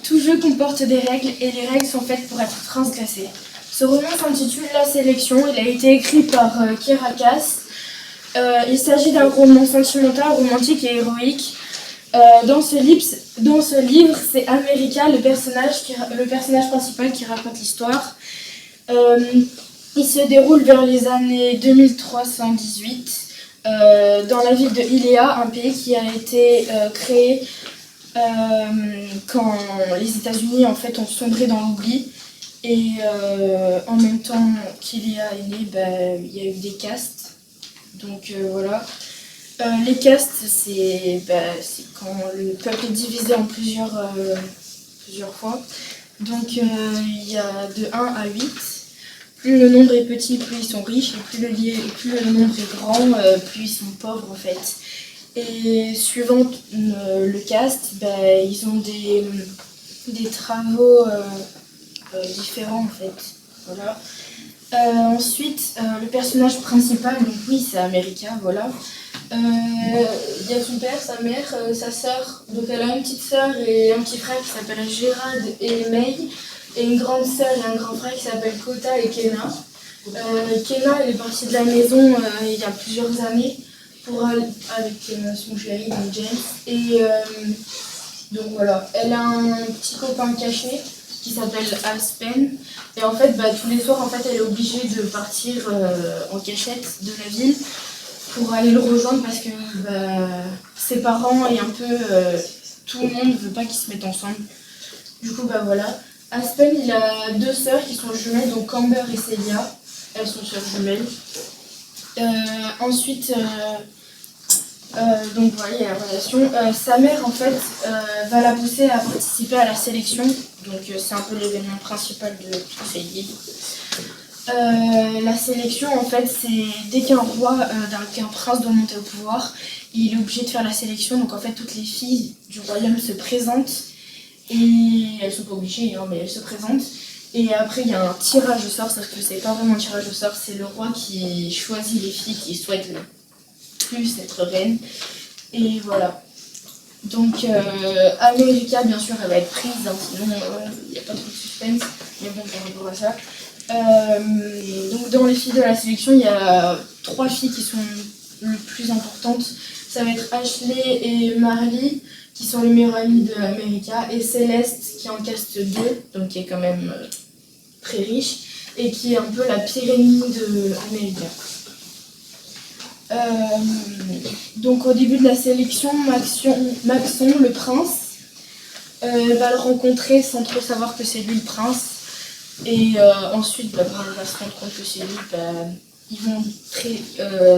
Tout jeu comporte des règles et les règles sont faites pour être transgressées. Ce roman s'intitule La Sélection, il a été écrit par Kirakas. Il s'agit d'un roman sentimental, romantique et héroïque. Dans ce livre, c'est America, le personnage principal qui raconte l'histoire. Il se déroule vers les années 2318 dans la ville de Iléa, un pays qui a été créé quand les États-Unis en fait ont sombré dans l'oubli. Et en même temps qu'Iléa est né, il y a eu des castes. Donc voilà. Les castes, c'est quand le peuple est divisé en plusieurs fois. Donc il y a de 1 à 8. Plus le nombre est petit, plus ils sont riches. Et plus le nombre est grand, plus ils sont pauvres en fait. Et suivant le caste, ils ont des travaux différents en fait. Voilà. Ensuite, le personnage principal, donc oui, c'est America, voilà. Il y a son père, sa mère, sa sœur. Donc elle a une petite sœur et un petit frère qui s'appellent Gérard et May. Et une grande sœur et un grand frère qui s'appellent Kota et Kena. Kena, elle est partie de la maison il y a plusieurs années pour aller avec son chéri, donc James. Et donc voilà, elle a un petit copain caché qui s'appelle Aspen. Et en fait, tous les soirs, en fait, elle est obligée de partir en cachette de la ville pour aller le rejoindre parce que ses parents et un peu tout le monde ne veut pas qu'ils se mettent ensemble. Du coup, voilà. Aspen, il a 2 sœurs qui sont jumelles, donc Amber et Celia. Elles sont sœurs jumelles. Ensuite, donc voilà, il y a la relation. Sa mère, en fait, va la pousser à participer à la sélection. Donc c'est un peu l'événement principal de tous ces livres. La sélection, en fait, c'est dès qu'un qu'un prince doit monter au pouvoir, il est obligé de faire la sélection. Donc en fait, toutes les filles du royaume se présentent. Et elles sont pas obligées, mais elles se présentent. Et après, il y a un tirage au sort, sauf que c'est pas vraiment un tirage au sort, c'est le roi qui choisit les filles qui souhaitent le plus être reine. Et voilà. Donc, America, bien sûr, elle va être prise, sinon il n'y a pas trop de suspense. Mais bon, par rapport à ça. Donc, dans les filles de la sélection, il y a 3 filles qui sont les plus importantes. Ça va être Ashley et Marley, qui sont les meilleures amies de America, et Céleste, qui est en caste 2, donc qui est quand même très riche, et qui est un peu la pire ennemie de America. Donc au début de la sélection, Maxon, le prince, va le rencontrer sans trop savoir que c'est lui le prince. Et ensuite, quand il va se rendre compte que c'est lui, ils vont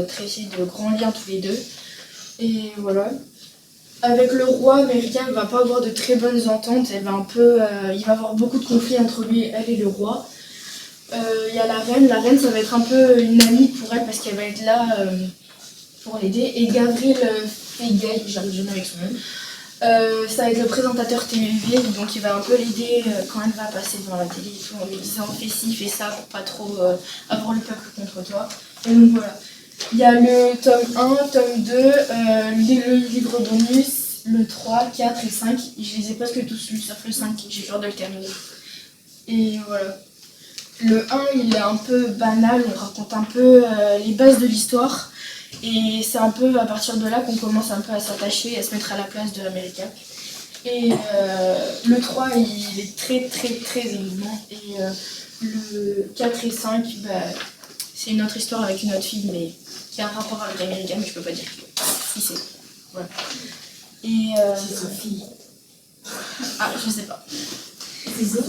tresser de grands liens tous les deux. Et voilà. Avec le roi américain, il va pas avoir de très bonnes ententes. Il va avoir beaucoup de conflits entre elle et le roi. Il y a la reine. La reine, ça va être un peu une amie pour elle parce qu'elle va être là pour l'aider. Et Gavril Feigay, j'arrive jamais avec son nom. Ça va être le présentateur télévisé, donc il va un peu l'aider quand elle va passer devant la télé et tout, en lui disant fais ci, fais ça pour pas trop avoir le peuple contre toi. Et donc voilà. Il y a le tome 1, tome 2, le livre bonus, le 3, 4 et 5. Je les ai presque tous lus, sauf le 5, j'ai peur de le terminer. Et voilà. Le 1, il est un peu banal, on raconte un peu les bases de l'histoire. Et c'est un peu à partir de là qu'on commence un peu à s'attacher et à se mettre à la place de America. Et le 3, il est très très très émouvant. Et le 4 et 5, c'est une autre histoire avec une autre fille, mais qui a un rapport avec America, mais je peux pas dire si c'est. Voilà. Et Sophie. Ah, je sais pas.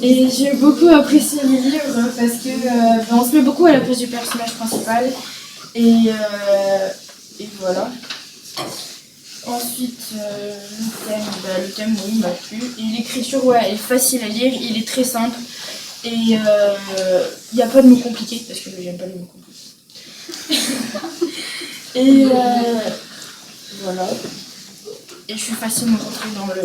Et j'ai beaucoup apprécié les livres parce que on se met beaucoup à la place du personnage principal. Et voilà. Ensuite, le thème, oui, il m'a plu. Et l'écriture, elle est facile à lire, il est très simple. Et il n'y a pas de mots compliqués, parce que j'aime pas les mots compliqués. Et voilà. Et je suis facilement rentrée dans le...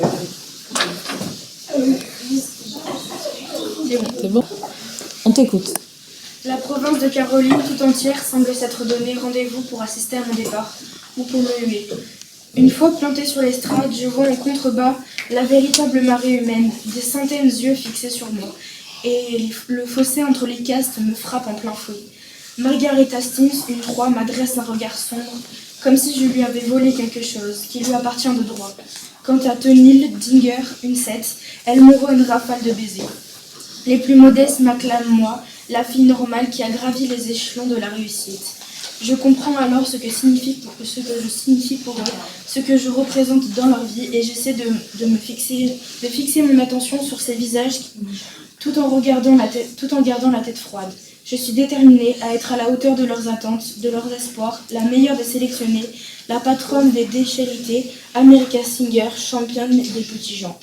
C'est bon. On t'écoute. La province de Caroline tout entière semble s'être donné rendez-vous pour assister à mon départ, ou pour me huer. Une fois planté sur l'estrade, je vois en contrebas la véritable marée humaine, des centaines d'yeux fixés sur moi, et le fossé entre les castes me frappe en plein fouet. Margaret Hastings, une proie, m'adresse un regard sombre, comme si je lui avais volé quelque chose qui lui appartient de droit. Quant à Tonil Dinger, une 7, elle m'envoie une rafale de baisers. Les plus modestes m'acclament moi, la fille normale qui a gravi les échelons de la réussite. Je comprends alors ce que je signifie pour eux, ce que je représente dans leur vie, et j'essaie de fixer mon attention sur ces visages tout en gardant la tête froide. Je suis déterminée à être à la hauteur de leurs attentes, de leurs espoirs, la meilleure des sélectionnées, la patronne des déchérités, America Singer, championne des petits gens.